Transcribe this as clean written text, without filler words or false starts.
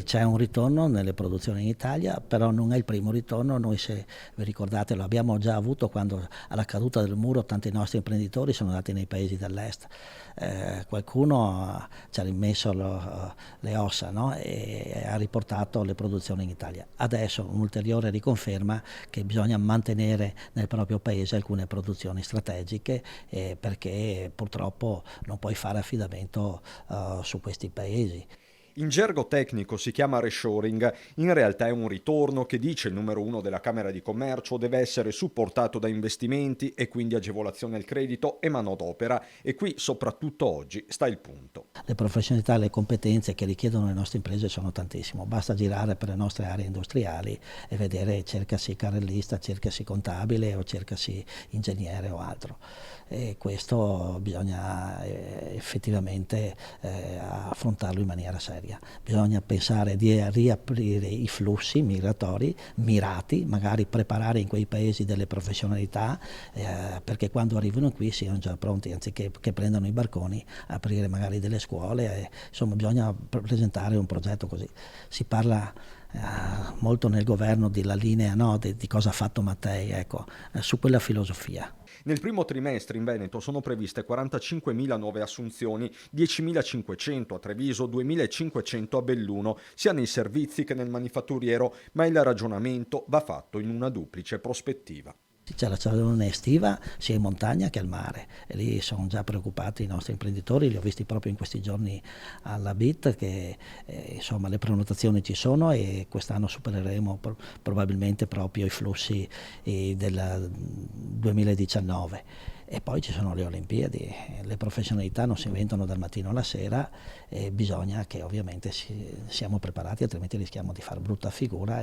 c'è un ritorno nelle produzioni in Italia, però non è il primo ritorno. Noi, se vi ricordate, lo abbiamo già avuto quando alla caduta del muro tanti nostri imprenditori sono andati nei paesi dell'est. Qualcuno ci ha rimesso le ossa, no? E ha riportato le produzioni in Italia. Adesso un'ulteriore riconferma che bisogna mantenere nel proprio paese alcune produzioni strategiche, perché purtroppo non puoi fare affidamento su questi paesi. In gergo tecnico si chiama reshoring, in realtà è un ritorno che, dice il numero uno della Camera di Commercio, deve essere supportato da investimenti e quindi agevolazione al credito e manodopera, e qui soprattutto oggi sta il punto. Le professionalità e le competenze che richiedono le nostre imprese sono tantissimo, basta girare per le nostre aree industriali e vedere, cercasi carrellista, cercasi contabile o cercasi ingegnere o altro. E questo bisogna effettivamente affrontarlo in maniera seria. Bisogna pensare di riaprire i flussi migratori mirati, magari preparare in quei paesi delle professionalità, perché quando arrivano qui siano già pronti, anziché che prendano i barconi, aprire magari delle scuole. Insomma, bisogna presentare un progetto così. Si parla molto nel governo della linea, no, di cosa ha fatto Mattei, ecco, su quella filosofia. Nel primo trimestre in Veneto sono previste 45.000 nuove assunzioni, 10.500 a Treviso, 2.500 a Belluno, sia nei servizi che nel manifatturiero, ma il ragionamento va fatto in una duplice prospettiva. C'è la stagione estiva sia in montagna che al mare, e lì sono già preoccupati i nostri imprenditori, li ho visti proprio in questi giorni alla BIT, che insomma le prenotazioni ci sono e quest'anno supereremo probabilmente proprio i flussi del 2019. E poi ci sono le Olimpiadi, le professionalità non si inventano dal mattino alla sera e bisogna che ovviamente siamo preparati, altrimenti rischiamo di fare brutta figura.